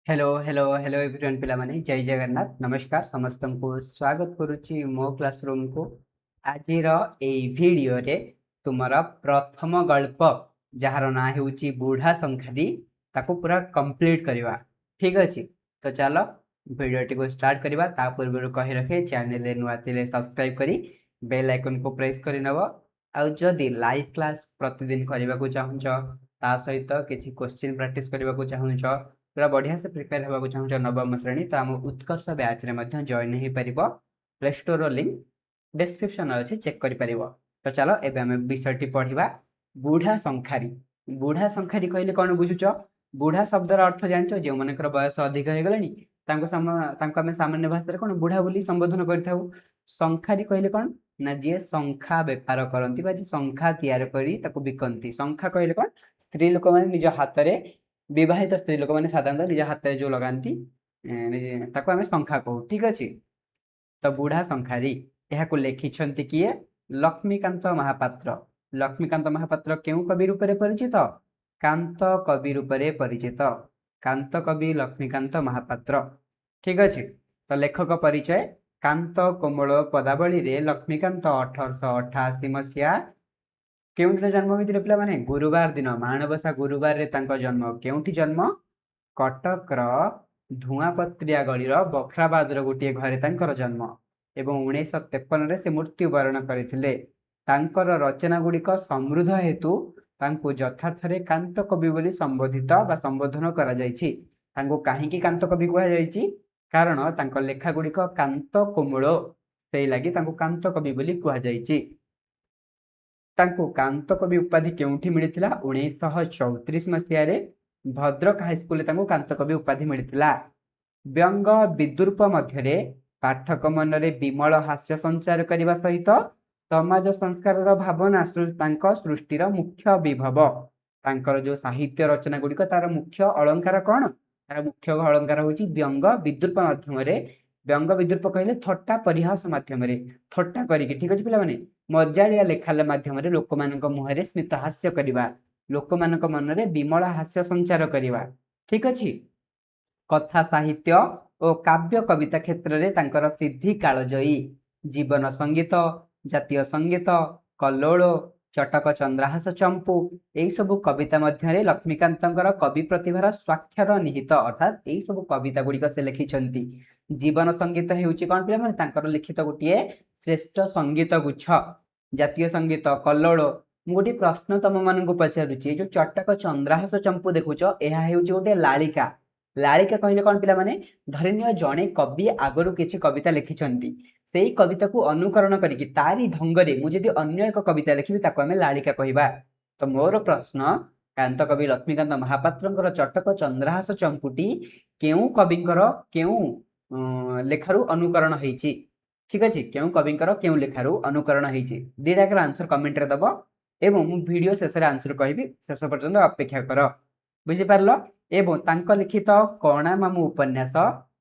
Hello hello hello everyone पिला माने जय जगन्नाथ नमस्कार समस्त को स्वागत करुच्ची मो क्लासरूम को आज वीडियो रे तुमर प्रथम गल्प जार ना होची बुढ़ा संखारी ताको पूरा कंप्लीट करवा ठीक अच्छे। तो चलो वीडियो को स्टार्ट करवा ता पूर्व कही रखे चैनल नुआ थिले सब्सक्राइब करी बेल आइकन को प्रेस कर नब आउ जदि लाइव क्लास प्रतिदिन करने को चाहूच ता सहित किसी क्वेश्चन प्रैक्टिस करने को चाहूच पूरा बढ़िया से प्रिपेयर होगा चाहूँ नवम श्रेणी तो आम उत्कर्ष बैच में जॉइन हो पार प्ले स्टोर लिंक डिस्क्रिप्शन अच्छे चेक कर। तो चलो एबे आम विषय पढ़ा बुढ़ा संखारी। बुढ़ा संखारी कहले कौन बुझुच बुढ़ा शब्दर अर्थ जान जो मन बयस अधिक हो गला सामान्य भाषा कौन बुढ़ा बोली संबोधन कर। संखारी कहले कौन ना जी शंखा बेपार करती शंखा तैयार कर बिकती। शंखा कहले कौन स्त्री लोक मैंने निज हाथ में विवाहित स्त्री लोक मैंने साधारणतः निज हाथ में जो लगाती आम शंखा कहू ठीक अच्छे। तो बुढ़ा संखारी यहाँ लिखिं किए लक्ष्मीकांत महापात्र। लक्ष्मीकांत महापात्र क्यों कवि रूप से परिचित कांत कवि रूप से परिचित कांत कवि लक्ष्मीकांत महापात्र ठीक अच्छे। तो लेखक परिचय कांत कोमल पदावली रे लक्ष्मीकांत 1888 मसीहा क्यों दिन जन्म होते पिला माने गुरुवार दिन माणबसा गुरुवार रे तांको जन्म क्योंठी जन्म कटक धुआपत्रिया गलीर बखराबाद गोटे घरे तांकर जन्म एवं 1953 से मृत्युवरण करथिले। तांकर रचना गुड़िक समृद्ध हेतु तांको यथार्थ रे कांत कवि बोली संबोधित बा संबोधन करा जायछि। तांको काहेकि कांत कवि कहा जायछि कारण तांको लेखा गुड़िक कांत कोमल से लगी तांको कांत कवि बोली कहा जायछि। तांको कांत कवि उपाधि केउठी मिलिथिला 1934 मसीह रे भद्रक हाईस्कूल तांको कांत कवि उपाधि मिलिथिला। व्यंग विद्रूप मध्य पाठक मनरे विमल हास्य संचार करने सहित समाज संस्कार भावना सृष्टिर मुख्य विभव। तांकर जो साहित्य रचना गुड़िक तार मुख्य अलंकार कौन तार मुख्य अलंकार हूँ व्यंग विद्रूप मध्यम व्यंग विद्रूप कहले थट्टा परिहास मध्यम थट्टा करिके ठीक अच्छे पे मजाड़िया लेखा मध्यम लोक मुहर स्मित हास्य करवा लोक मनरे विमल हास्य संचार करवा ठीक अच्छे। कथा साहित्य और काव्य कविता क्षेत्र में तांकर सिद्धि कालजयी जीवन संगीत जातीय संगीत कल्लोल चटक चंद्रहास चंपू यही सब कविता मध्य लक्ष्मीकांत कवि प्रतिभार स्वाक्षर निहित अर्थात यही सब कविता गुड़िक से लिखिं। जीवन संगीत होती पे लिखित गोटे श्रेष्ठ संगीत गुच्छ जातीय संगीत कल्लोल गोटे प्रश्न तुम मान पचारुची जो चटक चंद्रहास चंपू देखुच यह गोटे लालिका लालिका कहले कौन पिला माने धरिनिय जड़े कवि आगरू किसी कविता लिखिं से कविता को अनुकरण करी तारी ढंगरे मुझे अन्य एक कविता लिखी आम लालिका कहवा। तो मोर प्रश्न कांत कवि लक्ष्मीकांत महापात्र चटक चंद्रहास चंपुटी क्यों कविंकर क्यों लेखारू अनुकरण होती ठीक अच्छे क्यों कविंकर क्यों लेखारू अनुकरण होती दीटाकर आंसर कमेंट दब एवं वीडियो शेष आंसर कहि शेष पर्यंत अपेक्षा कर बुझीपार एवं तांको लिखित कणा मामू उपन्यास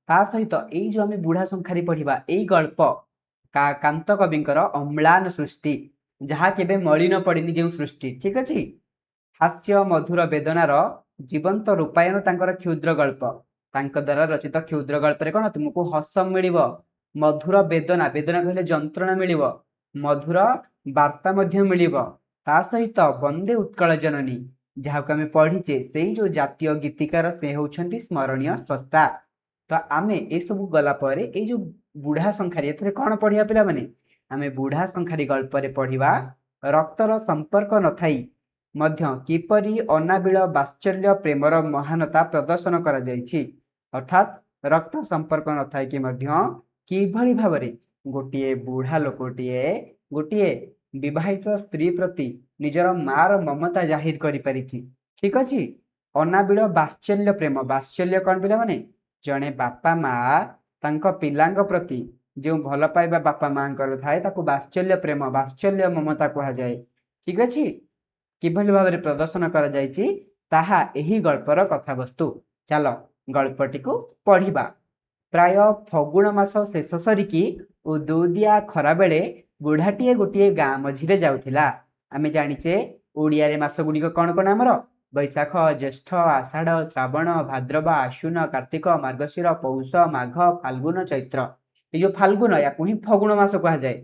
ता सहित यही जो आम बुढ़ा संखारी पढ़ा यही गल्प कांत कविंकर अम्लान सृष्टि जहाँ केबे मलिन पड़नी जो सृष्टि ठीक अच्छे। हास्य मधुर वेदनार जीवंत रूपायन तांकर क्षुद्र गल्प तांको द्वारा रचित क्षुद्र गल्प कौन तुमको हस मिल मधुर वेदना वेदना कहले जंत्रणा मिल मधुर वार्ता मिल ता सहित वंदे उत्कल जननी जहाँ को आम पढ़ीचे से जो जातीय गीतिकार से होती स्मरणीय स्रष्टा। तो आम ये सब गलापर ये जो बुढ़ा संखारी ए कौन पढ़ा पिला माने आम बुढ़ा संखारी गल्प पढ़ा रक्तर संपर्क न थाई मध्य किपरि अनाबिल बात्सल्य प्रेमर महानता प्रदर्शन करा जायछि अर्थात रक्त संपर्क न थाई कि मध्य किभली भाव गोटे बुढ़ा लोकटे गोटे विवाहित स्त्री प्रति निजर मार ममता जाहिर करि परिछि ठीक अच्छे। अनाबिल बात्सल्य प्रेम बात्सल्य कौन पिला माने जड़े बापा माँ तांको पिलांग प्रति जो भल पाइबा बापा माँ थाए ताकू बात्सल्य प्रेम बात्सल्य ममता कहा जाए ठीक अच्छे। किभली भाव में प्रदर्शन करा जायछि ताहा एही गल्पर कथावस्तु चलो गल्पटी को पढ़िबा। प्राय फगुण मास शेष सरिकी उदुदिया खरा बेले बुढ़ाटीए गोटे गाँ मझिरे जाउथिला। आमे जानिचे ओडिया रे मास गुड़िक कौन कौन आमर बैशाख ज्येष्ठ आषाढ़ श्रावण भाद्रव आश्विन कार्तिक मार्गशीर पौष माघ फाल्गुन चैत्र ये जो फाल्गुन या ही फगुण मास कह जाए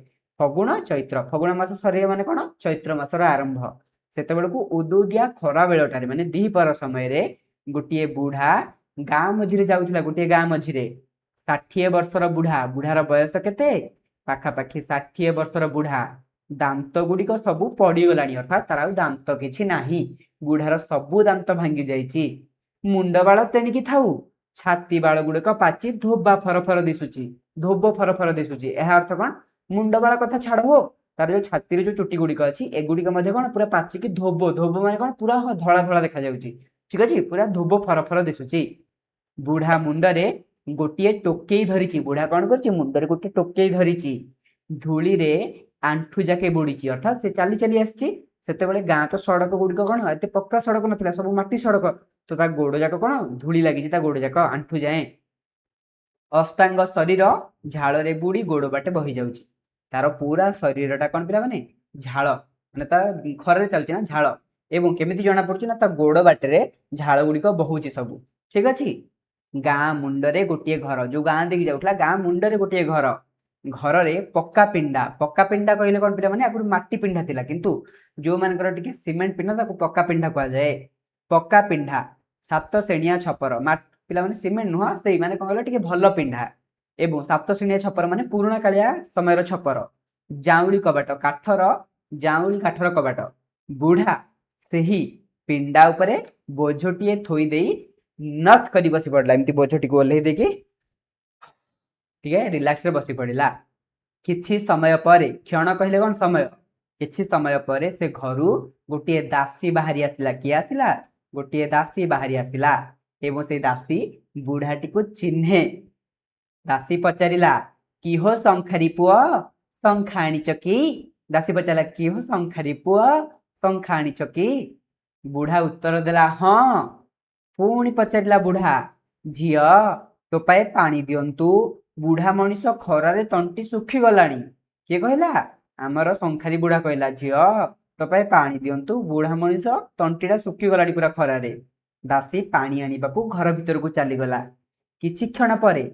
फगुण चैत्र फगुण मास सर माने कौन चैत्र मासर आरंभ से उदुदिया खरा बेलटारे माने दीपर समय गोटे बुढ़ा गाँ मझिरे जाऊला गोटे गाँ मझिरे 60 वर्षर बुढ़ा बुढ़ार बयस केते पाखापाखि 60 वर्षर बुढ़ा दांत गुड़िक सब पड़गला अर्थात तार दांत किछि नाही बुढ़ार सबू दांत भांगी जाइछि मुंड बाल तेणिकी थाऊ छाती बाल गुड़िक पाचि धोबा फरफर दिशुची धोब फरफर दिशुची यह अर्थ कौन मुंड बाल कथा छाड़ हो तार जो छाती जो चुटी गुड़िक अच्छी एगुड़िक कौन पूरा पाचिकी धोब धोब माने कौन पूरा धला धला देखा जाउची ठीक अच्छे पूरा धोब फरफर दिशुची बुढ़ा मुंडरे गोटे टोकेई धरी बुढ़ा कौन कर मुंडरे गोटे टोकेई धरी धूली रे आंठू जाके बुड़ी अर्थात से चली चली आसी गाँ तो सड़क गुड़िक कौन एत पक्का सड़क ना सब माटी सड़क तो ता गोड़ जाक कौन धूली लगी गोड़ जाक आंठू जाए अष्टांग शरीर झाड़ बुड़ी गोड़ बाटे बही जाऊँगी तार पूरा शरीरटा कौन पिला माने झाड़ माने खर चलती ना झाड़ एवं केमिति जना पड़ुछि ना ता गोड़ बाटे झाड़ गुड़िक बहुची सब ठीक अच्छे गाँ मुंडरे गोटे घर जो गाँ देखी जाऊला गाँ मुंडरे गोटे घर घर रे पक्का पिंडा कहले कौन पिला माने आगुरी माटी पिंडा थिला किंतु जो मानकर टिके सीमेंट पिंडा ताको पक्का पिंडा कह जाए पक्का पिंडा 7 श्रेणिया छपर पिला माने सीमेंट नुह से माने कौन कहले टिके भल पिंडा एवं 7 श्रेणिया छपर माने पुराणा कालिया समय छपर जाउली कबाट काठर जाउली काठर कबाट बुढ़ा सेही पिंडा उपरे बोझोटीए थोई देई नथ करी बसी पड़ला एमती बोझोटी को ओल्हे देकी ठीक है रिलैक्स रे बसी पड़िला किछि समय पर क्षण कहले कौन समय किछि समय पर से घरु गोटे दासी बाहरी आसिला किए आसिला गोटे दासी बाहरी आसिला एवं से दासी बुढ़ाटी को चिन्हे दासी पचारिला कि हो शंखारी पुओ शंखा आनिच कि दासी पचारा कि हो शंखारी पुओ शंखा आनिच कि बुढ़ा उत्तर देला हाँ पुणी पचारिला बुढ़ा झियो तो पाए पानी दियंतु बुढ़ा मनीष खरारे तंटी सुखी गलानी किए कहला आमर शंखारी बुढ़ा कहला झियो तो पाए पानी दियंतु बुढ़ा मनीष तंटीटा सुखी गलानी पूरा खरारे दासी पानी आनिबाकू घर भीतर को चलीगला किछि क्षण परे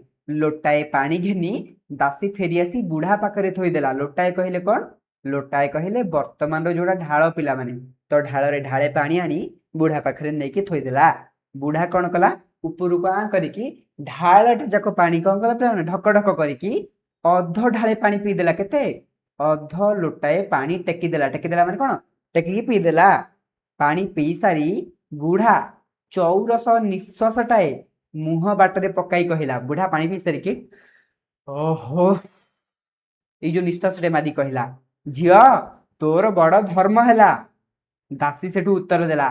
लोटाए पानी घेनी दासी फेरी आसी बुढ़ा पाखरे थोईदेला लोटाए कहले कौन लोटाए कहले वर्तमान जोड़ा ढाल पिला माने तो ढाल ढाले पानी आनी बुढ़ा पाखरे नहीं थोईदेला बुढ़ा कौन कला उपरको आ करिकी ढालटा जाक पानी कौन कला ढक ढक करिकी अध ढाले पानी पीदेला केते अध लोटाए पानी टेकीदेला माने कौन टेकी पीदेला पानी पी सारी बुढ़ा चौरस निश्वासटाए मुह बाटरे पकाई कहला बुढ़ा पानी पी सारिकी ओहो ये जो निश्वासटे मारी कहला झियो तोर बड़ धर्म हैला दासी सेठू उत्तर देला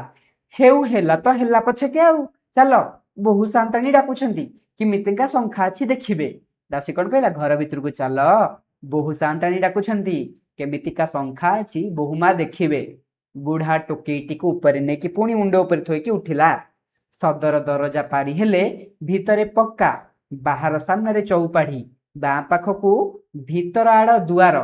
हेउ हेला तो हेला पछे के आउ चलो बहु सांताणी डाकुछंती किमितिका शंखा अछि देखिबे दासी कौन कहला घर भीतर को चल बहु सांताणी डाकुछंती केमितिका शंखा अछि बहुमा देखिबे बुढ़ा टोकेईटी को ऊपर ने कि पुणी मुंड ऊपर थोइकी उठिला सदर दरजा पारी हेले भीतरे पक्का बाहर सामने चौपाढ़ी बाँ पाखकू भीतर आड़ दुआर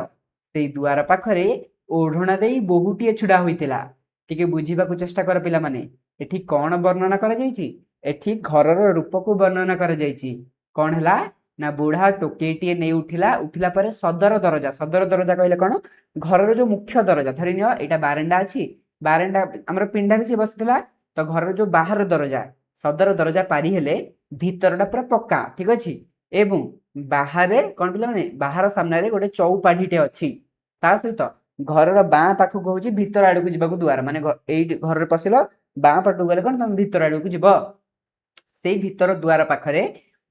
से दुआर पाखरे ओढ़णा देई बहुटीए छुड़ा होइतिला टिके बुझीबाकू चेष्टा कर पिला माने एठी कौन वर्णना करा जायछि एठी घरर रूप को वर्णना करा जायछि कौन हला ना बुढ़ा टोकेईटीए नहीं उठिला पर सदर दरजा कहले कौन घरर जो मुख्य दरजा धरि नियो एटा बारंडा अछि बारंडा हमर पिंडारे से बसतिला तो घर जो बाहर दरजा सदर दरजा पारी हेले भीतरटा पूरा पक्का ठीक अच्छे एवं बाहर कौन पिला माने बाहर सामने गोटे चौपाढ़ीटे अच्छी ता सहित घर बाँ पाखक हूँ भीतर आड़ को जावाक दुआर माने घर पशिल बाँ पटक गले कौन तुम भीतर आड़ को जीव से भीतर दुआर पाखरे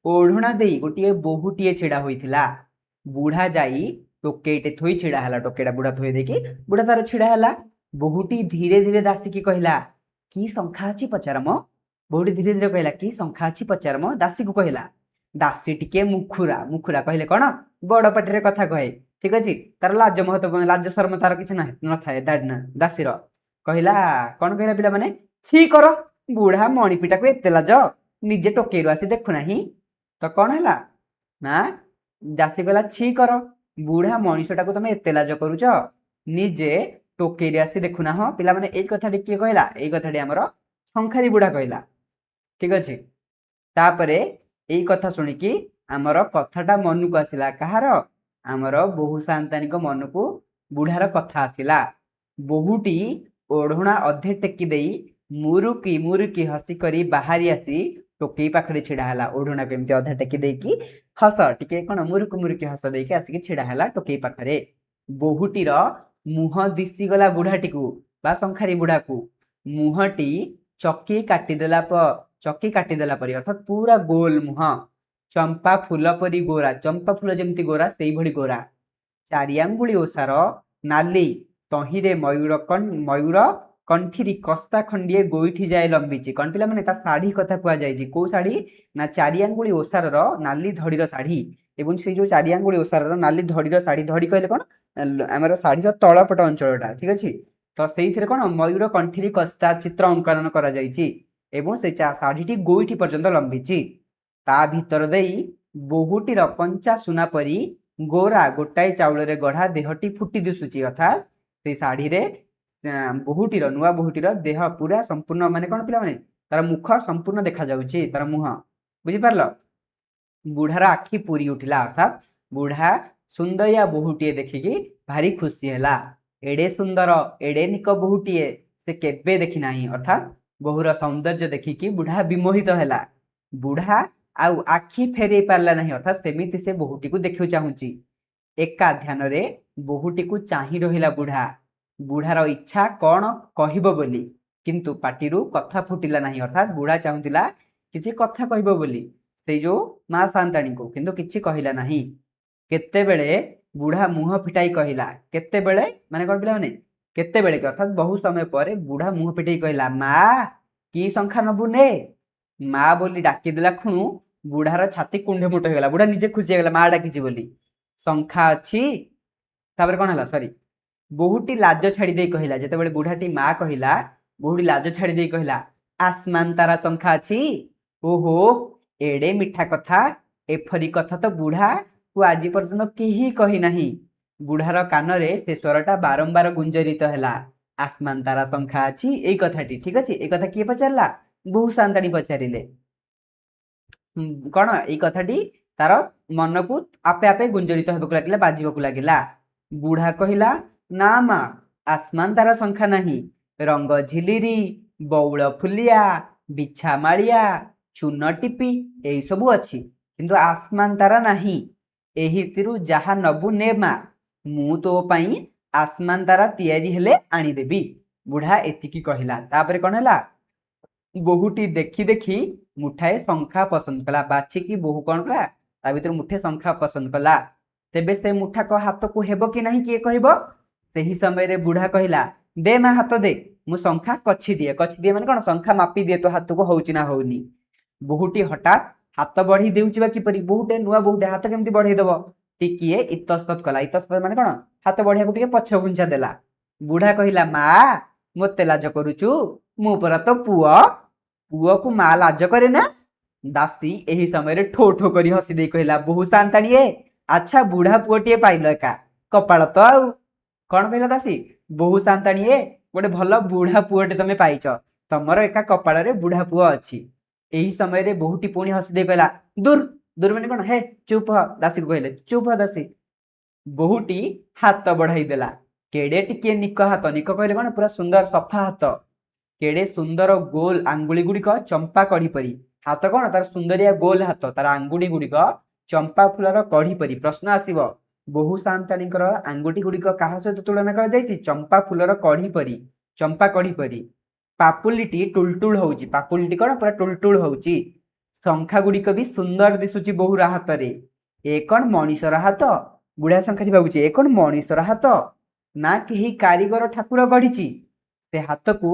ओढ़णा दे गोटे बहुटीए छिड़ा होइथिला बुढ़ा जाई टोकेईटे थोई छिड़ा है टोकेईटा बुढ़ा थोई देकी बुढ़ा तार छिड़ा है बहुटी धीरे धीरे दासी की कहला कि शंखा अच्छी पचारम बहुटी धीरे धीरे कहला कि शंखा अच्छी पचारम दासी को कहला दासी टिके मुखुरा कहले कौन बड़ पाटे कथा कहे ठीक अच्छे तार लाज महत्व लाज शर्म तार किसी न थाए दासीर कहला कौन कहला पिला माने छी कर बुढ़ा मणिपीटा को एते लाज निजे टोकेईरु आसी देखुना तो कौन है ना दासी कहला छी कर बुढ़ा मनीषटा को तुम एते लाज करुच निजे टोकेईरे आसी देखुना हाँ पिला माने एई कथाटी किए कहला एई कथाटी आमर ଶଙ୍ଖାରି ବୁଢା କହିଲା। ଠିକ ଅଛି। ତାପରେ ଏଇ କଥା ଶୁଣିକି ଆମର କଥାଟା ମନକୁ ଆସିଲା କାହାର, ଆମର ବୋହୂ ସାନ୍ତାଣୀଙ୍କ ମନକୁ ବୁଢାର କଥା ଆସିଲା। ବୋହୂଟି ଓଢଣା ଅଧେ ଟେକି ଦେଇ ମୁରୁକି ମୁରୁକି ହସି କରି ବାହାରି ଆସି ଟୋକେଇ ପାଖରେ ଛିଡା ହେଲା। ଓଢଣାକୁ ଏମିତି ଅଧା ଟେକି ଦେଇକି ହସ ଟିକେ କଣ ମୁରୁକି ମୁରୁକି ହସ ଦେଇକି ଆସିକି ଛିଡା ହେଲା ଟୋକେଇ ପାଖରେ। ବୋହୂଟିର ମୁହଁ ଦିଶିଗଲା ବୁଢାଟିକୁ ବା ଶଙ୍ଖାରି ବୁଢାକୁ। ମୁହଁଟି ଚକି କାଟିଦେଲା ପରି ଅର୍ଥାତ୍ ପୁରା ଗୋଲ ମୁହଁ, ଚମ୍ପା ଫୁଲ ପରି ଗୋରା, ଚମ୍ପା ଫୁଲ ଯେମିତି ଗୋରା ସେଇଭଳି ଗୋରା। ଚାରିଆଙ୍ଗୁଳି ଓସାର ନାଲି, ତହିଁରେ ମୟୂର କଣ୍ଠିରି କସ୍ତା ଖଣ୍ଡିଏ ଗୋଇଠି ଯାଏ ଲମ୍ବିଛି। କଣ ପିଲାମାନେ ତା ଶାଢୀ କଥା କୁହାଯାଇଛି। କୋଉ ଶାଢୀ ନା ଚାରିଆଙ୍ଗୁଳି ଓସାରର ନାଲି ଧଡିର ଶାଢୀ। ଏବଂ ସେଇ ଯୋଉ ଚାରିଆଙ୍ଗୁଳି ଓସାରର ନାଲି ଧଡିର ଶାଢୀ, ଧଡି କହିଲେ କଣ ଆମର ଶାଢୀର ତଳପଟ ଅଞ୍ଚଳଟା। ଠିକ ଅଛି। ତ ସେଇଥିରେ କଣ ମୟୂର କଣ୍ଠିରି କସ୍ତା ଚିତ୍ର ଅଙ୍କନ କରାଯାଇଛି ଏବଂ ସେ ଶାଢୀଟି ଗୋଇଠି ପର୍ଯ୍ୟନ୍ତ ଲମ୍ବିଛି। ତା ଭିତର ଦେଇ ବୋହୂଟିର କଞ୍ଚା ସୁନା ପରି ଗୋରା ଗୋଟାଏ ଚାଉଳରେ ଗଢା ଦେହଟି ଫୁଟି ଦିଶୁଛି। ଅର୍ଥାତ୍ ସେଇ ଶାଢୀରେ ବୋହୂଟିର ନୂଆ ବୋହୂଟିର ଦେହ ପୁରା ସମ୍ପୂର୍ଣ୍ଣ ମାନେ କଣ ପିଲାମାନେ ତାର ମୁଖ ସମ୍ପୂର୍ଣ୍ଣ ଦେଖାଯାଉଛି, ତାର ମୁହଁ। ବୁଝିପାରିଲ? ବୁଢାର ଆଖି ପୁରି ଉଠିଲା। ଅର୍ଥାତ୍ ବୁଢା ସୁନ୍ଦରିଆ ବୋହୂଟିଏ ଦେଖିକି ଭାରି ଖୁସି ହେଲା। ଏଡେ ସୁନ୍ଦର ଏଡେ ନିକ ବୋହୂଟିଏ ସେ କେବେ ଦେଖି ନାହିଁ। ଅର୍ଥାତ୍ ବୋହୂର ସୌନ୍ଦର୍ଯ୍ୟ ଦେଖିକି ବୁଢା ବିମୋହିତ ହେଲା। ବୁଢା ଆଉ ଆଖି ଫେରେଇ ପାରିଲା ନାହିଁ। ଅର୍ଥାତ୍ ସେମିତି ସେ ବୋହୂଟିକୁ ଦେଖିବାକୁ ଚାହୁଁଛି। ଏକା ଧ୍ୟାନରେ ବୋହୂଟିକୁ ଚାହିଁ ରହିଲା ବୁଢା। ବୁଢାର ଇଚ୍ଛା କଣ କହିବ ବୋଲି, କିନ୍ତୁ ପାଟିରୁ କଥା ଫୁଟିଲା ନାହିଁ। ଅର୍ଥାତ୍ ବୁଢା ଚାହୁଁଥିଲା କିଛି କଥା କହିବ ବୋଲି ସେଇ ଯୋଉ ମା ସାନ୍ତାଣୀଙ୍କୁ, କିନ୍ତୁ କିଛି କହିଲା ନାହିଁ। କେତେବେଳେ ବୁଢା ମୁହଁ ଫିଟାଇ କହିଲା। କେତେବେଳେ ମାନେ କଣ ପିଲାମାନେ କେତେବେଳେ କି ଅର୍ଥାତ୍ ବହୁ ସମୟ ପରେ ବୁଢା ମୁହଁ ଫିଟାଇ କହିଲା, ମା କି ଶଙ୍ଖା ନବୁ ନେ। ମା ବୋଲି ଡାକିଦେଲା ଖୁଣୁ ବୁଢାର ଛାତି କୁଣ୍ଢେ ମୁଣ୍ଡ ହେଇଗଲା। ବୁଢା ନିଜେ ଖୁସି ହେଇଗଲା ମା ଡାକିଛି ବୋଲି। ଶଙ୍ଖା ଅଛି। ତାପରେ କଣ ହେଲା ସରି ବୋହୂଟି ଲାଜ ଛାଡି ଦେଇ କହିଲା। ଯେତେବେଳେ ବୁଢାଟି ମା କହିଲା, ବୋହୂଟି ଲାଜ ଛାଡି ଦେଇ କହିଲା, ଆସମାନ ତାରା ଶଙ୍ଖା ଅଛି। ଓହୋ ଏଡେ ମିଠା କଥା, ଏପରି କଥା ତ ବୁଢାକୁ ଆଜି ପର୍ଯ୍ୟନ୍ତ କେହି କହିନାହିଁ। ବୁଢାର କାନରେ ସେ ସ୍ୱରଟା ବାରମ୍ବାର ଗୁଞ୍ଜରିତ ହେଲା। ଆସମାନ ତାରା ଶଙ୍ଖା ଅଛି, ଏଇ କଥାଟି। ଠିକ ଅଛି। ଏଇ କଥା କିଏ ପଚାରିଲା? ବୋହୂ ସାନ୍ତାଣୀ ପଚାରିଲେ। କଣ ଏଇ କଥାଟି ତାର ମନକୁ ଆପେ ଆପେ ଗୁଞ୍ଜରିତ ହେବାକୁ ଲାଗିଲା, ବାଜିବାକୁ ଲାଗିଲା। ବୁଢା କହିଲା, ନା ମା ଆସମାନ ତାରା ଶଙ୍ଖା ନାହିଁ। ରଙ୍ଗ ଝିଲିରି, ବଉଳ ଫୁଲିଆ, ବିଛା ମାଳିଆ, ଚୂନ ଟିପି ଏଇ ସବୁ ଅଛି, କିନ୍ତୁ ଆସମାନ ତାରା ନାହିଁ। ଏହିଥିରୁ ଯାହା ନବୁ ନେ ମା, ମୁଁ ତୋ ପାଇଁ ଆସମାନ ତାରା ତିଆରି ହେଲେ ଆଣିଦେବି। ବୁଢା ଏତିକି କହିଲା। ତାପରେ କଣ ହେଲା? ବୋହୂଟି ଦେଖି ଦେଖି ମୁଠାଏ ଶଙ୍ଖା ପସନ୍ଦ କଲା। ବାଛିକି ବୋହୂ କଣ କଲା? ତା ଭିତରୁ ମୁଠେ ଶଙ୍ଖା ପସନ୍ଦ କଲା। ତେବେ ସେ ମୁଠାକ ହାତକୁ ହେବ କି ନାହିଁ କିଏ କହିବ? ସେହି ସମୟରେ ବୁଢା କହିଲା, ଦେ ମା ହାତ ଦେ, ମୁଁ ଶଙ୍ଖା କଛି ଦିଏ। କଛି ଦିଏ ମାନେ କଣ? ଶଙ୍ଖା ମାପି ଦିଏ ତୋ ହାତକୁ ହଉଛି ନା ହଉନି। ବୋହୂଟି ହଠାତ୍ ହାତ ବଢେଇ ଦେଉଛି ବା କିପରି? ବୋହୂଟେ ନୂଆ ବୋହୂଟେ ହାତ କେମିତି ବଢେଇ ଦବ? ଟିକିଏ ଇତସ୍ତତ କଲା। ଇତସ୍ତତ ମାନେ କଣ? ହାତ ବଢିବାକୁ ଟିକେ ପଛ ଘୁଞ୍ଚା ଦେଲା। ବୁଢା କହିଲା, ମା ମୋତେ ଲାଜ କରୁଛୁ? ମୁଁ ପରା ତୋ ପୁଅ। ପୁଅକୁ ମା ଲାଜ କରେ ନା? ଦାସୀ ଏହି ସମୟରେ ଠୋ ଠୋ କରି ହସି ଦେଇ କହିଲା, ବୋହୂ ସାନ୍ତାଣୀଏ, ଆଚ୍ଛା ବୁଢା ପୁଅଟିଏ ପାଇଲ ଏକା, କପାଳ ତ ଆଉ। କଣ କହିଲା ଦାସୀ? ବୋହୂ ସାନ୍ତାଣୀଏ, ଗୋଟେ ଭଲ ବୁଢା ପୁଅଟେ ତମେ ପାଇଛ। ତମର ଏକା କପାଳରେ ବୁଢା ପୁଅ ଅଛି। ଏହି ସମୟରେ ବୋହୂଟି ପୁଣି ହସି ଦେଇ କହିଲା, ଦୂର ଦୂର ମାନେ କଣ? ହେ ଚୁପ ହ। ଦାସୀକୁ କହିଲେ, ଚୁପ ହ ଦାସୀ। ବୋହୂଟି ହାତ ବଢାଇ ଦେଲା। କେଡେ ଟିକିଏ ନିକ ହାତ। ନିକ କହିଲେ କଣ? ପୁରା ସୁନ୍ଦର ସଫା ହାତ। କେଡେ ସୁନ୍ଦର ଗୋଲ ଆଙ୍ଗୁଳି ଗୁଡିକ ଚମ୍ପା କଢି ପରି। ହାତ କଣ? ତାର ସୁନ୍ଦରିଆ ଗୋଲ ହାତ। ତାର ଆଙ୍ଗୁଳି ଗୁଡିକ ଚମ୍ପା ଫୁଲର କଢି ପରି। ପ୍ରଶ୍ନ ଆସିବ, ବୋହୂ ସାନ୍ତାଣୀଙ୍କର ଆଙ୍ଗୁଠି ଗୁଡିକ କାହା ସହିତ ତୁଳନା କରାଯାଇଛି? ଚମ୍ପା ଫୁଲର କଢି ପରି, ଚମ୍ପା କଢି ପରି। ପାପୁଲିଟି ଟୁଲଟୁଳ ହଉଛି। ପାପୁଲିଟି କଣ? ପୁରା ଟୁଲଟୁଳ ହଉଛି। ଶଙ୍ଖା ଗୁଡିକ ବି ସୁନ୍ଦର ଦିଶୁଛି ବୋହୂର ହାତରେ। ଏ କଣ ମଣିଷର ହାତ? ବୁଢା ଶଙ୍ଖାରି ଭାବୁଛି, ଏ କଣ ମଣିଷର ହାତ? ନା କେହି କାରିଗର ଠାକୁର ଗଢିଛି। ସେ ହାତକୁ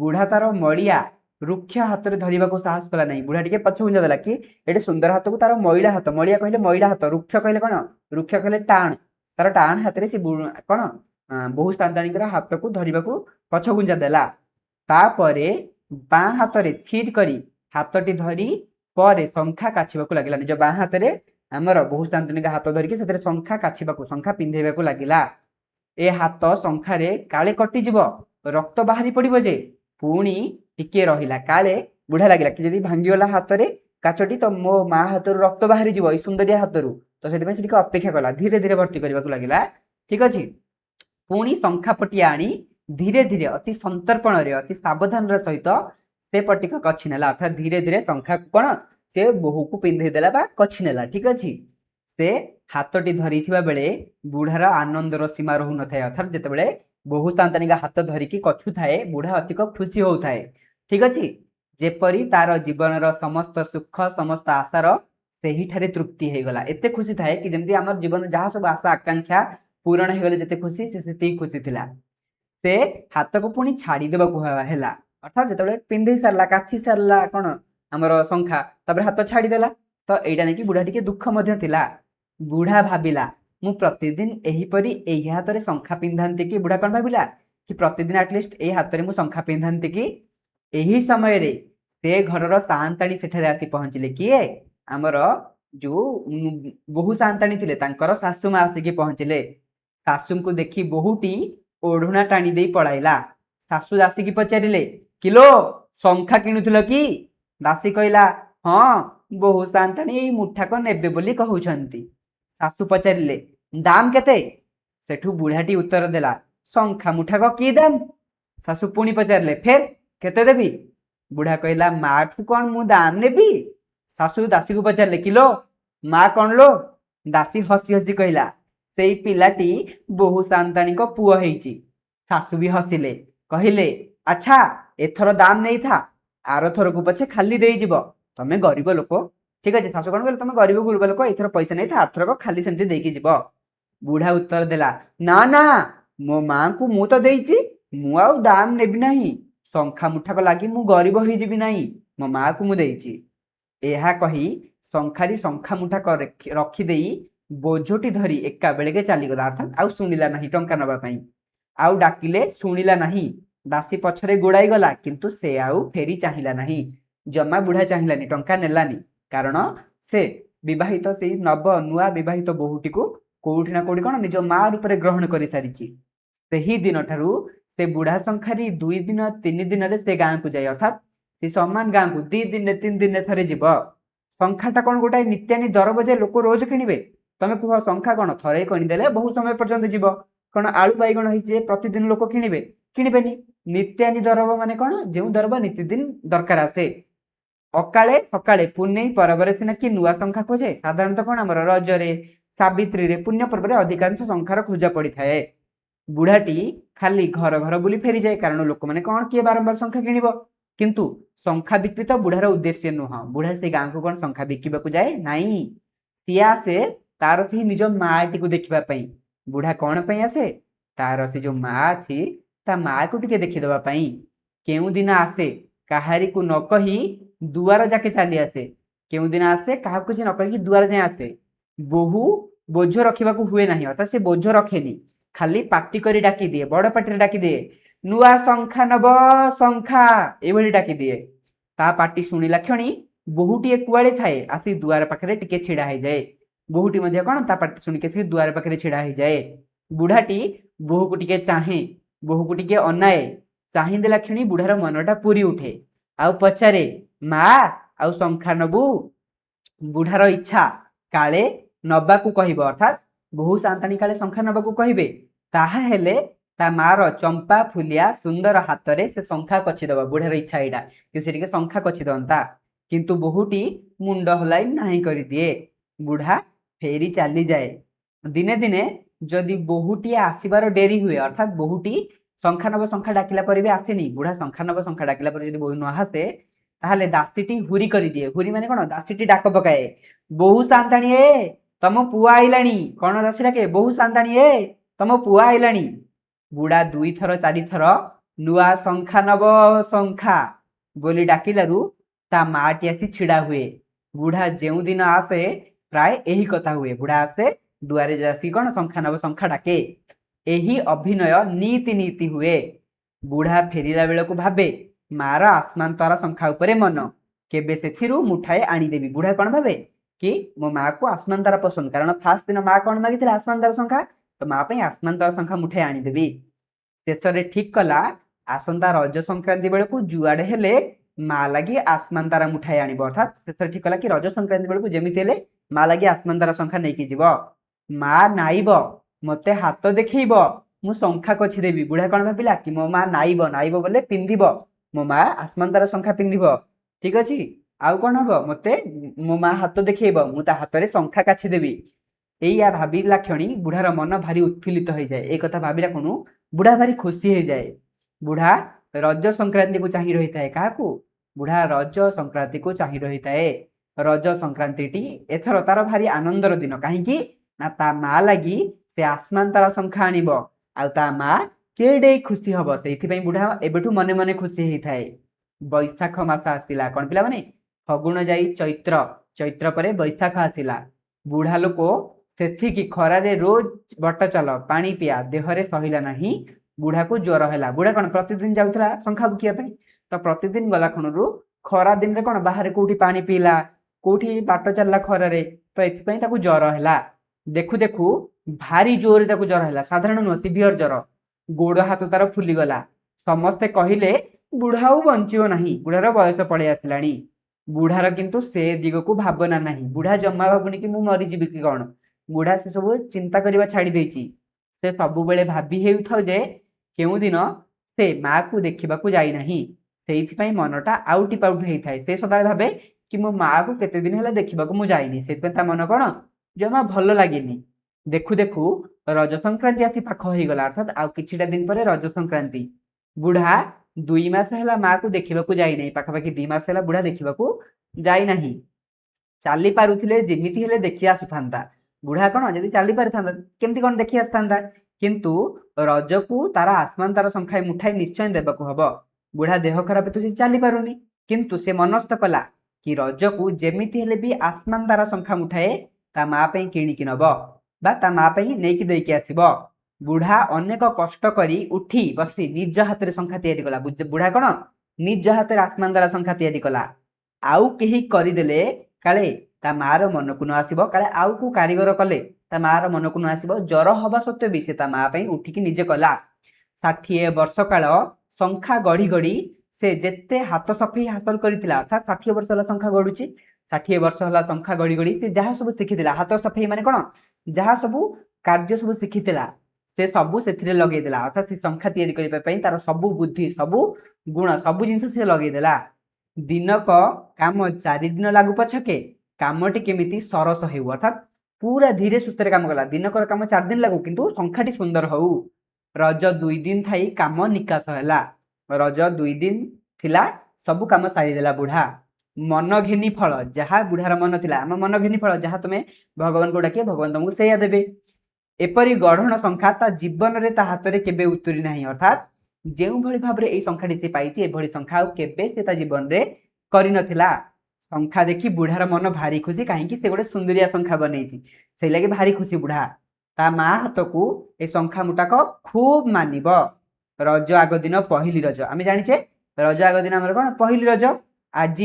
ବୁଢା ତାର ମଳିଆ ରୁକ୍ଷ ହାତରେ ଧରିବାକୁ ସାହସ କଲା ନାହିଁ। ବୁଢା ଟିକେ ପଛ ଘୁଞ୍ଚା ଦେଲା କି ଏଠି ସୁନ୍ଦର ହାତକୁ ତାର ମଇଳା ହାତ। ମଳିଆ କହିଲେ ମଇଳା ହାତ, ରୁକ୍ଷ କହିଲେ କଣ? ରୁକ୍ଷ କହିଲେ ଟାଣ। ତାର ଟାଣ ହାତରେ ସେ କଣ ବୋହୂ ସାନ୍ତାଣୀଙ୍କର ହାତକୁ ଧରିବାକୁ ପଛ ଘୁଞ୍ଚା ଦେଲା। ତାପରେ ବାଁ ହାତରେ ଥିର କରି ହାତଟି ଧରି ପରେ ଶଙ୍ଖା କାଛିବାକୁ ଲାଗିଲା। ନିଜ ବାଁ ହାତରେ ଆମର ବୋହୂ ସାନ୍ତାଣୀଙ୍କ ହାତ ଧରିକି ସେଥିରେ ଶଙ୍ଖା କାଛିବାକୁ, ଶଙ୍ଖା ପିନ୍ଧେଇବାକୁ ଲାଗିଲା। ଏ ହାତ ଶଙ୍ଖାରେ କାଳେ କଟିଯିବ, ରକ୍ତ ବାହାରି ପଡିବ ଯେ। ପୁଣି टिके रहिला काले बुढ़ा लगिला कि जदि भांगीगला हाथ में काचटी तो मो माँ हाथ रक्त बाहरी जीव सुंदरिया हाथ तो से अपेक्षा कला धीरे धीरे भर्ती करने लगिला। ठीक अच्छे पुणी शंखा पटिया आनी धीरे धीरे अति संतर्पण अति सावधान सहित से पटिक कछि नेला अर्थात धीरे धीरे शंखा कौन से बोहू को पिंधे देला बा कछि नेला। ठीक अच्छे से हाथटी धरी बेले बुढ़ार आनंदर सीमा रहू न थाए अर्थात जितेबाला बोहू सांतानिका हाथ धरिकी कछु थाए बुढ़ा अतिक खुशी होउथाए। ठीक अच्छे जेपरी तार जीवन समस्त सुख समस्त आशार सही ठारे तृप्ति हो गला एते खुशी थाए कि जमती आम जीवन जहाँ सब आशा आकांक्षा पूरण हो गले जेते खुशी से खुशी थिला। से हाथ को पुणी छाड़ी देबाकू हैला अर्थात जितेबाला पिंधे सारला काछि सारला कौन आमर शंखा तापर हाथ छाड़ीदेला तो एटा नहीं कि बुढ़ा टिके दुख मध्य थिला। बुढ़ा भाविला मु प्रतिदिन एहीपरी एही हाथ में शंखा पिंधांती कि बुढ़ा कौन भाविला कि प्रतिदिन एटलिस्ट ए हाथ में मु शंखा पिंधांती कि एही समय रे से घरर सांताणी सेठारे आसी पहुंचले किए आमर जो बहु सांताणी थिले तांकर सासु माँ आसिकी पहुंचले। सासु को देखी बहुटी ओढ़ुना टाणी दे पळाइला। सासु दासी की पचारिले किलो शंखा किणुथिल कि दासी कहला हाँ बहु सांताणी एई मुठाक नेबे बोली कहउछंती। सासु पचारिले दाम केते सेठू बुढ़ाटी उत्तर देला शंखा मुठाक कि दाम। सासु पुणी पचारिले फेर केते देबी बुढ़ा कहला माठू कौन मु दाम नेबी। सासु दासी को पचारिले किलो माँ कौन लो। दासी हसी हसी कहला सेई पिलाटी बहु सांताणी को पुओ हेइची। सासु भी हसिले कहले अच्छा एथर दाम नहीं था आर थर को पछे खाली दे जीव तमे गरीब लोक। ठीक अच्छे सासु कौन कहले तमे गरीब गुरुबा लोक एथर पैसा नहीं था आरथर को खाली सेमती देकी जीव। बुढ़ा उत्तर देला ना ना मो माँ को मु तो देइची मु आउ दाम नेबी नहीं शंखा मुठाक लगी मु गरीब हो जीवी नहीं मो माँ को मु देइची। एहा कही शंखारी शंखा मुठाक रखिदेई बोझटी धरी एका बेलेके चलीगला अर्थात आउ शुणिला नहीं टंका नबा पई आउ डाकिले शुणिला नहीं। दासी पछरे गोड़ाई गला किंतु से आउ फेरी चाहिला नहीं जमा बुढ़ा चाहिलानी टंका नेलानी कारण से विवाहित से नव नुआ विवाहित बहुटी को कोठी ना कोठी कौन निज माँ रूप ग्रहण कर सारी। से दिन ठारू से बुढ़ा शंखारी 2 दिन 3 दिन से गाँ को जाए अर्थात से सम्मान गाँ को 2 दिन 3 दिन थे जीव। शंखाटा कौन गोटाए नित्यानी दर बजे लोक रोज किणवे तमें कह शंखा कौन थरे किदेले बहुत समय पर्यंत जीव कौन आलू बैगण हो प्रतिदिन लोक किणवे किणवेनी नित्यानी दरब माने कौन जो दरब नित्यदिन दरकार आसे अकाले सकाले पुण्य परबरे सिना कि नुआ शंखा खोजे साधारणतः कौन आम रजरे सावित्री रे पुण्य पर्व अधिकांश शंखार खोजा पड़ी थाए। बुढ़ाटी खाली घर घर बुली फेरी जाए कारण लोक मैंने कौन किए बारंबार शंखा किणव किंतु शंखा बिक्री तो बुढ़ार उद्देश्य नुह बुढ़ा से गाँ को कौन शंखा बिकिबा जाए नाई सी आसे तार से निज माँ टी को देखापी। बुढ़ा कौन पे आसे तार से जो माँ अच्छी ता माँ को टिके देखीदेवाई केउ दिन आसे कहारी को न कही दुआर जाके चली आसे केउ दिन आसे क्या किसी न कही दुआर जाए आसे। बहु बोझ रखा हुए ना अर्थात से बोझ रखेनी खाली पाटी करी डाकी दिए बड़ पाटी डाकी दिए नुआ शंखा नब शंखा ये डाकी दिए ता पाटी शुणिला क्षणी बहुटी कुआड़े थाए आसी दुआर पाखे टिके छिड़ा हो जाए। बहुटी कौन ता पाटी शुणिक आसिक दुआर पाखे छिड़ा हो जाए। बुढ़ाटी बोहू को टिके चाहे बोहू को टिके अनाए चाहिदेला क्षणी बुढ़ार मनटा पूरी उठे आउ पचारे माँ आउ शंखा नबू। बुढ़ार इच्छा काले नबाकू कहब अर्थात बहु सांताणी काले शंखा नबाकू कहबे ताहा हेले ता मार चंपा फुलिया सुंदर हाथ रे से शंखा कछिदब बुढ़ार इच्छा एटा कि से शंखा कछी दंता किंतु बहुटी मुंड हलाई नहीं कर दिए। बुढ़ा फेरी चली जाए। दिने दिने जदि बहुटी आसबार डेरी हुए अर्थात बहुटी शंखा नब शंखा डाकिला पर भी आसेनी बुढ़ा शंखा नब शंखा डाकिला पर बहु न आसे ताहले दासीटी हुरी कर दिए। हुरी माने कौन दासीटी डाक पकाए बहु सांताणी ए तम पुआ आइलाणी कौन दासी डाके बहु सांताणी ए तम पुआ आइलाणी। बुढ़ा 2 थर 4 थर नुआ शंखा नब शंखा बोली डाकिलारू ता माटी आसी छिड़ा हुए। बुढ़ा जो दिन आसे प्राय यही कथा हुए बुढ़ा आसे दुआरे जासी कौन शंखा नब शंखा डाके यही अभिनय नीति नीति हुए। बुढ़ा फेरिला बेल को भावे मार आसमान तारा शंखा उपरे मन केबे सेथिरु मुठाए आनीदेवी। बुढ़ा कौन भावे कि मो माँ को आसमान तारा पसंद कारण फास्ट दिन माँ कौन मागिथे आसमान तारा शंखा तो माँ पे आसमान तारा शंखा मुठाए आनीदेवी। शेष ठीक कला आसंता रज संक्रांति बेलू जुआड़े हेले माँ लगी आसमान तारा मुठाई आनिब अर्थात शेष ठीक कला कि रज संक्रांति बेलू जमी हेले माँ लगी आसमान तारा शंखा नहीं जीव माँ नाइब मते हाथ देखब मु शंखा कछि देवी बुढ़ा कौन भाविला कि मो माँ नाइब नाइब बोले पिंधिब मो माँ आसमान तारा शंखा पिंधिब ठीक अच्छे आउ कौन हम मते मो माँ हाथ देखब मु ता हाथ में शंखा काछि देवी या भाविला क्षणी बुढ़ार मन भारी उत्फुल्लित हो जाए एक कथा भाविला क्षणु बुढ़ा भारी खुशी हो जाए बुढ़ा रज संक्रांति को चाह रही है क्या बुढ़ा रज संक्रांति को चाह रही है रज संक्रांति एथर तार भारी आनंदर दिन कहीं ना ता माँ लगी से आसमान तारा शंखा आनिब आ माँ केडे खुशी हम से बुढ़ा एबेठू मने मने खुशी होता है बैशाख मास आसला कौन पिला माने फगुण जाई चैत्र चैत्र पर बैशाख आसला बुढ़ा लोक से खरारे रोज बट चल पानी पिया देहरे सहिला नहीं बुढ़ा को ज्वर है बुढ़ा कौन प्रतिदिन जाऊला शंखा बुकिया तो प्रतिदिन गला खणु खरा दिन में कौन बाहर कौटी पानी पीला कौटी बाट चलला खरारे तो ये ज्वर है देखु देखु भारी जोर ज्वर है साधारण नुह सीवियर ज्वर गोड़ हाथ तार फुलीगला समस्ते कहले बुढ़ा आ बंचो ना बुढ़ार बयस पलि आसला बुढ़ार किंतु से दिग को भावना ना बुढ़ा जमा भावुनि कि मु मरीजी कि कौन बुढ़ा से सब चिंता करने छाड़ी देछि से सब बेले भाभी हेउथौ जे केउ दिन से माँ को देखा जाना से मनटा आउटी पाउटी होता है से सदा भावे कि मो माँ को केते दिन है देखा मुझे जाइनी से मन कौन जमा भल लगे देखु देखु रज संक्रांति आसी पाख हो गला अर्थात आउ किछिटा दिन पर रज संक्रांति बुढ़ा 2 मास है माँ को देखा जाइना पाखापाखि 2 मास है बुढ़ा देखा जाइना चली पारुथिले जेमिति हेले देखि आसुथांता बुढ़ा कौन जदि चली पारि था केमती कौन देखि आसता किंतु रज को तारा आसमान तारा शंखा मुठाई निश्चय देवाक हम बुढ़ा देह खराब तो से चली पारुनी किंतु से मनस्थ कला कि रज को जेमिति हेले भी आसमान तारा शंखा मुठाए ता माँ पे किणिकी नब बा ता माँ पे नहीं देकी आसब बुढ़ा अनेक कष्ट करी उठी बसी निज हाथ में शंखा तैयारी कला बुढ़ा कौन निज हाथ में आसमान तारा शंखा तैयारी कला आउ कहीं करदेले काले ता मार मन को न आसब काले आउ को कारीगर कले ता मार मन को न आसब ज्वर हवा सत्वे भी से ता माँ पे उठिकी निजे कला 60 वर्ष काल शंखा गढ़ी गढ़ी से जेते हाथ सफेई हासिल करथिला अर्थात 60 वर्ष है शंखा गढ़ुची 60 वर्ष है शंखा गढ़ी गढ़ी से जहाँ सब शिखिला हाथ सफेई माने कौन जहाँ सब कार्य सब शिखिला से सबू से लगेदेला अर्थात से शंखा तैयारी करने तार सबू बुद्धि सबू गुण सबू जिन से लगेदेला दिनक काम 4 दिन लागू पछके कामटी केमिति सरस हो अर्थात पूरा धीरे सुस्थे काम कला दिनकर काम 4 दिन लागू किंतु संख्याटी सुंदर हो रज 2 दिन थी काम निकास है रज 2 दिन थिला सबू काम सारीदेला बुढ़ा मन घेनी फल जहाँ बुढ़ार मन थिला आम मन घेनी फल जहाँ तुम्हें भगवान को डाकिए भगवान तुमको से देवे एपरी गढ़ण शंखा ता जीवन में ता हाथ में केबे उतरी ना अर्थात जो भाव में यही शंखाटी से पाई एभली शंखा केबे से ता जीवन में करि नथिला शंखा देखी बुढ़ार मन भारी खुशी कहीं से गोटे सुंदरिया शंखा बनई से लगे भारी खुशी बुढ़ा ता माँ हाथ को ए शंखा मुटाक खूब मानिब रज आग दिन पहली रज आम जाचे रज आग दिन आम कौन पहली रज आज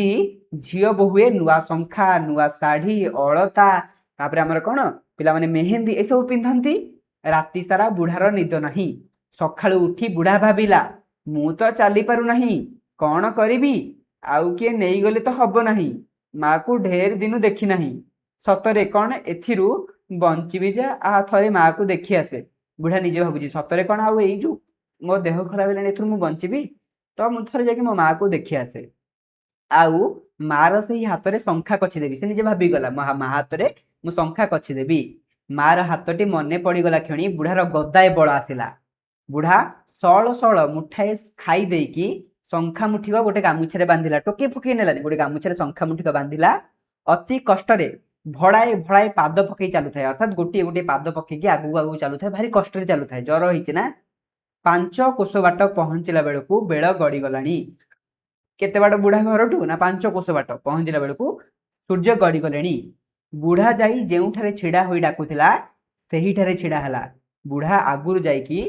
झील बोहुए नुआ शंखा नुआ शाढ़ी अलता तापर आमर कौन पिला माने मेहेंदी ए सब पिंधती राति सारा बुढ़ार निद नहीं सकाळु उठी बुढ़ा भाविला मु तो चली पारु नहीं कौन करी आउ किए नहीं गले तो हब नहीं माँ को ढेर दिन देखी नहीं सतरे कौन एथिरु बंची जा आ थरे माँ को देखी आसे बुढ़ा निजे भावुची सतरे कौन आउ ए जो मो देह खराब है एथुरु मु बंचीबी तो मु थरे जाके मो माँ को देखी आसे आउ मार से हाथ में शंखा कछि देवी से निजे भाभी गला माँ हाथ में मु शंखा कछि देवी मार हाथटी मने पड़गला क्षणी बुढ़ार गदाए बल आसला बुढ़ा सल सल मुठाए खाई देकी शंखा मुठिक गोटे गामुछे बांधिला टोके फुके नेलानी गोटे गामुछे शंखा मुठिक बांधिला अति कष्टे भड़ाए भड़ाए पाद पकई चलू था अर्थात गोटे गोटे पाद पकईकी आगू आगू चलू था भारी कष्ट चलू था ज्वर होना 5 कोश बाट पहुँचला बेलू बेल गड़ी गलानी केते बाट बुढ़ा घर ना 5 कोश बाट पहुँचला बेलू सूर्य गड़ी गले बुढ़ा जाई जेउठारे छिड़ा होई डाकुथिला सेहीठारे छिड़ा हला बुढ़ा आगुरु जाईकी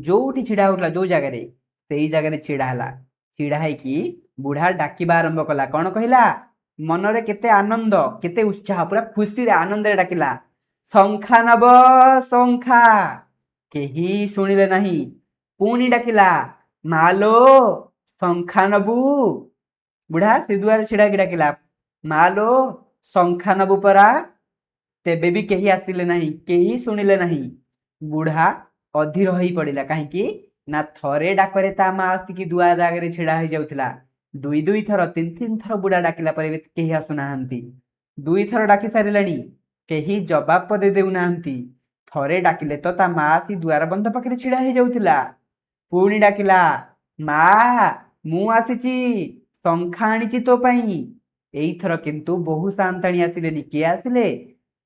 जोठी छिड़ा होतला जो जगह सेही जगह छिड़ा हला छिड़ा हैकी बुढ़ा डाकिबा आरंभ कला कौन कहला मनरे केते आनंद केते उत्साह पूरा खुशी रे आनंद रे डाकिला शंखा नब शंखा केही सुनिले नहीं पुणी डाकिला ମାଲୋ ଶଙ୍ଖା ନବୁ। ବୁଢା ସେ ଦୁଆରେ ଛିଡାକି ଡାକିଲା, ମାଲୋ ଶଙ୍ଖା ନବୁ ପରା। ତେବେ ବି କେହି ଆସିଲେ ନାହିଁ, କେହି ଶୁଣିଲେ ନାହିଁ। ବୁଢା ଅଧୀର ହୋଇ ପଡିଲା। କାହିଁକି ନା ଥରେ ଡାକରେ ତା ମା ଆସିକି ଦୁଆର ଆଗରେ ଛିଡା ହେଇଯାଉଥିଲା। ଦୁଇ ଦୁଇ ଥର, ତିନି ତିନି ଥର ବୁଢା ଡାକିଲା ପରେ ବି କେହି ଆସୁନାହାନ୍ତି। ଦୁଇ ଥର ଡାକି ସାରିଲାଣି, କେହି ଜବାବ ପଦେ ଦେଉନାହାନ୍ତି। ଥରେ ଡାକିଲେ ତ ତା ମା ଆସି ଦୁଆର ବନ୍ଧ ପାଖରେ ଛିଡା ହେଇଯାଉଥିଲା। ପୁଣି ଡାକିଲା, ମା ମୁଁ ଆସିଛି, ଶଙ୍ଖା ଆଣିଛି ତୋ ପାଇଁ। ଏଇଥର କିନ୍ତୁ ବୋହୂ ସାଆନ୍ତାଣୀ ଆସିଲେନି। କିଏ ଆସିଲେ?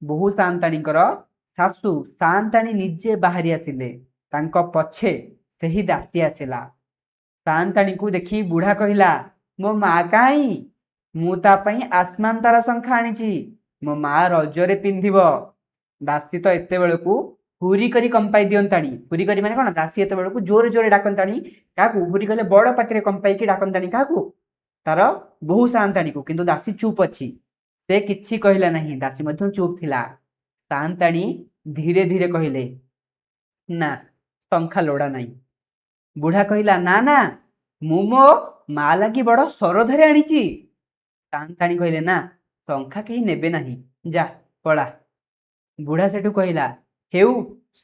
ବୋହୂ ସାଆନ୍ତାଣୀଙ୍କର ଶାଶୁ ସାଆନ୍ତାଣୀ ନିଜେ ବାହାରି ଆସିଲେ। ତାଙ୍କ ପଛେ ସେହି ଦାସୀ ଆସିଲା। ସାଆନ୍ତାଣୀକୁ ଦେଖି ବୁଢା କହିଲା, ମୋ ମା କାହିଁ? ମୁଁ ତା ପାଇଁ ଆସମାନ୍ ତାରା ଶଙ୍ଖା ଆଣିଛି, ମୋ ମା ରଜରେ ପିନ୍ଧିବ। ଦାସୀ ତ ଏତେବେଳକୁ ହୁରି କରି କମ୍ପାଇ ଦିଅନ୍ତାଣି। ହୁରି କରି ମାନେ କଣ? ଦାସୀ ଏତେବେଳକୁ ଜୋରେ ଜୋରେ ଡାକନ୍ତାଣି। କାହାକୁ? ହୁରି କଲେ ବଡ ପାଟିରେ କମ୍ପାଇକି ଡାକନ୍ତାଣି। କାହାକୁ? ତାର ବୋହୂ ସାଆନ୍ତାଣୀକୁ। କିନ୍ତୁ ଦାସୀ ଚୁପ୍ ଅଛି, ସେ କିଛି କହିଲା ନାହିଁ। ଦାସୀ ମଧ୍ୟ ଚୁପ୍ ଥିଲା। ସାଆନ୍ତାଣୀ ଧୀରେ ଧୀରେ କହିଲେ, ନା ଶଙ୍ଖା ଲୋଡ଼ା ନାହିଁ। ବୁଢା କହିଲା, ନା ନା ମୁଁ ମୋ ମା ଲାଗି ବଡ ସରଧାରେ ଆଣିଛି। ସାଆନ୍ତାଣୀ କହିଲେ, ନା ଶଙ୍ଖା କେହି ନେବେ ନାହିଁ, ଯା ପଳା। ବୁଢା ସେଠୁ କହିଲା, ହେଉ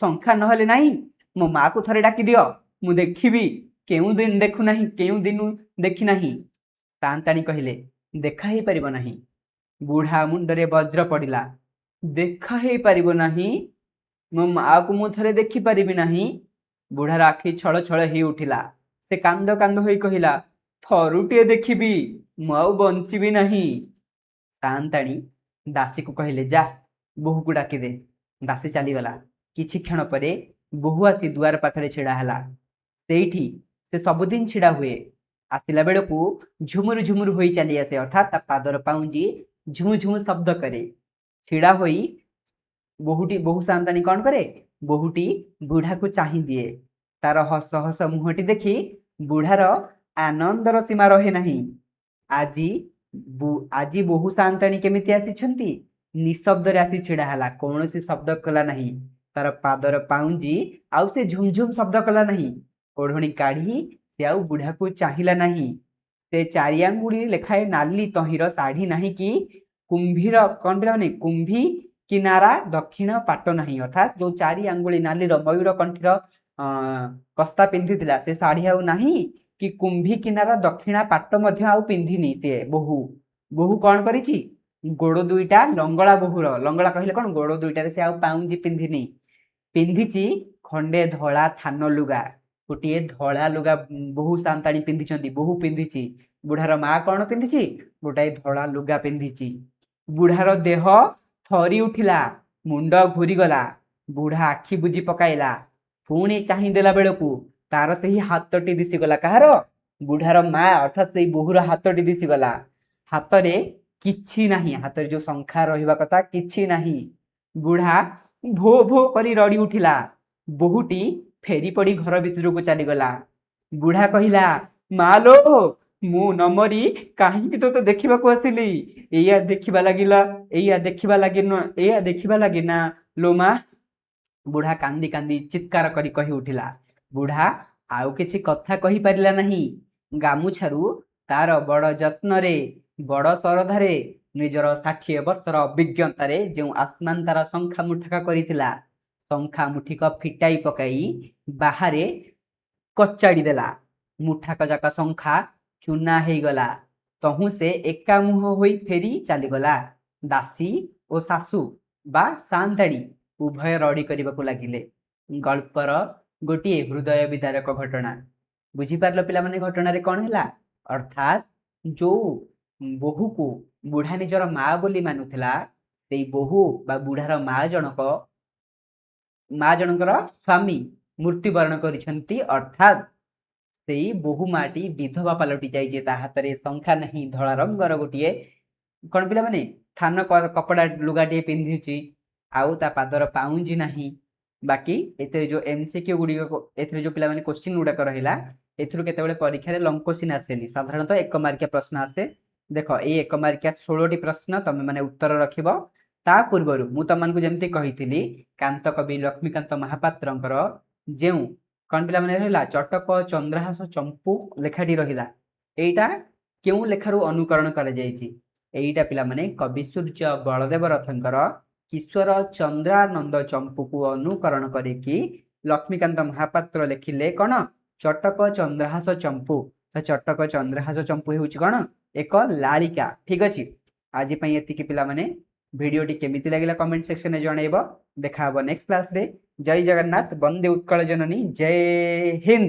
ଶଙ୍ଖା ନହେଲେ ନାହିଁ, ମୋ ମାକୁ ଥରେ ଡାକି ଦିଅ, ମୁଁ ଦେଖିବି କେଉଁ ଦିନ ଦେଖୁନାହିଁ, କେଉଁ ଦିନ ଦେଖି ନାହିଁ। ସାଆନ୍ତାଣୀ କହିଲେ, ଦେଖା ହେଇପାରିବ ନାହିଁ। ବୁଢା ମୁଣ୍ଡରେ ବଜ୍ର ପଡିଲା। ଦେଖା ହେଇପାରିବ ନାହିଁ? ମୋ ମାକୁ ମୁଁ ଥରେ ଦେଖିପାରିବି ନାହିଁ? ବୁଢାର ଆଖି ଛଳ ଛଳ ହେଇ ଉଠିଲା। ସେ କାନ୍ଦ କାନ୍ଦ ହୋଇ କହିଲା, ଥରୁଟିଏ ଦେଖିବି, ମୁଁ ଆଉ ବଞ୍ଚିବି ନାହିଁ। ସାଆନ୍ତାଣୀ ଦାସୀକୁ କହିଲେ, ଯା ବୋହୂକୁ ଡାକିଦେ। ଦାସୀ ଚାଲିଗଲା। କିଛି କ୍ଷଣ ପରେ ବୋହୂ ଆସି ଦୁଆର ପାଖରେ ଛିଡା ହେଲା। ସେଇଠି ସେ ସବୁଦିନ ଛିଡା ହୁଏ। ଆସିଲା ବେଳକୁ ଝୁମୁରୁ ଝୁମୁରୁ ହୋଇ ଚାଲି ଆସେ, ଅର୍ଥାତ୍ ତା ପାଦର ପାଉଁଜି ଝୁମୁ ଝୁମୁ ଶବ୍ଦ କରେ। ଛିଡା ହୋଇ ବୋହୂ ସାଆନ୍ତାଣୀ କଣ କରେ? ବୋହୂଟି ବୁଢାକୁ ଚାହିଁ ଦିଏ। ତାର ହସ ହସ ମୁହଁଟି ଦେଖି ବୁଢାର ଆନନ୍ଦର ସୀମା ରହେ ନାହିଁ। ଆଜି ଆଜି ବୋହୂ ସାଆନ୍ତାଣୀ କେମିତି ଆସିଛନ୍ତି? ନିଶବ୍ଦରେ ଆସି ଛିଡା ହେଲା, କୌଣସି ଶବ୍ଦ କଲା ନାହିଁ। ତାର ପାଦର ପାଉଁଜି ଆଉ ସେ ଝୁମଝୁମ ଶବ୍ଦ କଲା ନାହିଁ। ଓଢଣୀ କାଢି ସେ ଆଉ ବୁଢାକୁ ଚାହିଁଲା ନାହିଁ। ସେ ଚାରି ଆଙ୍ଗୁଳି ଲେଖାଏ ନାଲି ତହିଁର ଶାଢୀ ନାହିଁ କି କୁମ୍ଭୀର କଣ ପିଲାମାନେ? କୁମ୍ଭୀ କିନାରା ଦକ୍ଷିଣ ପାଟ ନାହିଁ। ଅର୍ଥାତ୍ ଯୋଉ ଚାରି ଆଙ୍ଗୁଳି ନାଲିର ମୟୂର କଣ୍ଠୀର କସ୍ତା ପିନ୍ଧିଥିଲା, ସେ ଶାଢୀ ଆଉ ନାହିଁ କି କୁମ୍ଭୀ କିନାରା ଦକ୍ଷିଣା ପାଟ ମଧ୍ୟ ଆଉ ପିନ୍ଧିନି। ସିଏ ବୋହୂ ବୋହୂ କଣ କରିଛି? ଗୋଡ ଦୁଇଟା ଲଙ୍ଗଳା ବୋହୂର, ଲଙ୍ଗଳା କହିଲେ କଣ? ଗୋଡ ଦୁଇଟାରେ ସେ ଆଉ ପାଉଁଜି ପିନ୍ଧିନି। ପିନ୍ଧିଛି ଖଣ୍ଡେ ଧଳା ଥାନ ଲୁଗା। ଗୋଟିଏ ଧଳା ଲୁଗା ବୋହୂ ସାଆନ୍ତାଣୀ ପିନ୍ଧିଛନ୍ତି, ବୋହୂ ପିନ୍ଧିଛି। ବୁଢାର ମା କଣ ପିନ୍ଧିଛି? ଗୋଟାଏ ଧଳା ଲୁଗା ପିନ୍ଧିଛି। ବୁଢାର ଦେହ ଥରି ଉଠିଲା, ମୁଣ୍ଡ ଘୁରିଗଲା। ବୁଢା ଆଖି ବୁଜି ପକାଇଲା। ପୁଣି ଚାହିଁ ଦେଲା ବେଳକୁ ତାର ସେହି ହାତଟି ଦିଶିଗଲା। କାହାର? ବୁଢାର ମା ଅର୍ଥାତ୍ ସେଇ ବୋହୂର ହାତଟି ଦିଶିଗଲା। ହାତରେ କିଛି ନାହିଁ, ହାତରେ ଯୋଉ ଶଙ୍ଖା ରହିବା କଥା କିଛି ନାହିଁ। ବୁଢା ଭୋ ଭୋ କରି ରଡି ଉଠିଲା। ବୋହୂଟି ଫେରି ପଡି ଘର ଭିତରକୁ ଚାଲିଗଲା। ବୁଢା କହିଲା, ମାଲୋ ମୁଁ ନ ମରି କାହିଁକି ତୋତେ ଦେଖିବାକୁ ଆସିଲି? ଏଇଆ ଦେଖିବା ଲାଗିଲା, ଏଇଆ ଦେଖିବା ଲାଗି ନା ଲୋ ମା। ବୁଢା କାନ୍ଦି କାନ୍ଦି ଚିତ୍କାର କରି କହି ଉଠିଲା। ବୁଢା ଆଉ କିଛି କଥା କହିପାରିଲା ନାହିଁ। ଗାମୁଛାରୁ ତାର ବଡ ଯତ୍ନରେ, ବଡ ଶରଧାରେ, ନିଜର 60 ବର୍ଷର ଅଭିଜ୍ଞତାରେ ଯେଉଁ ଆସମାନ୍ ତାରା ଶଙ୍ଖା ମୁଠାକ କରିଥିଲା, ଶଙ୍ଖା ମୁଠିକ ଫିଟାଇ ପକାଇ ବାହାରେ କଚାଡ଼ି ଦେଲା। ମୁଠାକ ଯାକ ଶଙ୍ଖା ଚୂନା ହେଇଗଲା। ତହୁଁ ସେ ଏକା ମୁହଁ ହୋଇ ଫେରି ଚାଲିଗଲା। ଦାସୀ ଓ ଶାଶୁ ବା ସାଆନ୍ତାଣୀ ଉଭୟ ରଡି କରିବାକୁ ଲାଗିଲେ। ଗଳ୍ପର ଗୋଟିଏ ହୃଦୟ ବିଦାରକ ଘଟଣା। ବୁଝିପାରିଲ ପିଲାମାନେ ଘଟଣାରେ କଣ ହେଲା? ଅର୍ଥାତ୍ ଯୋଉ ବୋହୂକୁ ବୁଢା ନିଜର ମା ବୋଲି ମାନୁଥିଲା, ସେଇ ବୋହୂ ବା ବୁଢାର ମା ଜଣଙ୍କର ସ୍ୱାମୀ ମୃତ୍ୟୁବରଣ କରିଛନ୍ତି। ଅର୍ଥାତ୍ ସେଇ ବୋହୂ ମାଟି ବିଧବା ପାଲଟି ଯାଇଛି। ତା ହାତରେ ଶଙ୍ଖା ନାହିଁ, ଧଳା ରଙ୍ଗର ଗୋଟିଏ କଣ ପିଲାମାନେ ଥାନ କପଡା ଲୁଗାଟିଏ ପିନ୍ଧିଛି, ଆଉ ତା ପାଦର ପାଉଁଜି ନାହିଁ। ବାକି ଏଥିରେ ଯୋଉ MCQ ଗୁଡିକ, ଏଥିରେ ଯୋଉ ପିଲାମାନେ କୋଶ୍ଚିନ୍ ଗୁଡାକ ରହିଲା, ଏଥିରୁ କେତେବେଳେ ପରୀକ୍ଷାରେ ଲଙ୍ଗ କୋଶ୍ଚିନ୍ ଆସେନି, ସାଧାରଣତଃ 1 ମାର୍କିଆ ପ୍ରଶ୍ନ ଆସେ। ଦେଖ ଏଇ 1 ମାର୍କିଆ 16ଟି ପ୍ରଶ୍ନ ତମେ ମାନେ ଉତ୍ତର ରଖିବ। ତା ପୂର୍ବରୁ ମୁଁ ତମମାନଙ୍କୁ ଯେମିତି କହିଥିଲି, କାନ୍ତ କବି ଲକ୍ଷ୍ମୀକାନ୍ତ ମହାପାତ୍ରଙ୍କର ଯେଉଁ कौन पिला माने रहिला चटक चंद्रहास चंपू लेखाटी रहिला एटा केउ लेखारु अनुकरण करा जायछि एटा पिला माने कवि सूर्य बलदेव रथंकर किशोर चंद्रानंद चंपू को अनुकरण करिकी लक्ष्मीकांत महापात्र लिखिले कौन चटक चंद्रहास चंपू तो चटक चंद्रहास चंपू हेउछि कौन एक लालिका ठीक अछि आज पई एतिकी पिला माने भिडियोटी केमिति लागिला कमेंट सेक्शन में जणैबो देखा हबो नेक्स्ट क्लास रे जय जगन्नाथ वंदे उत्कल जननी जय हिंद।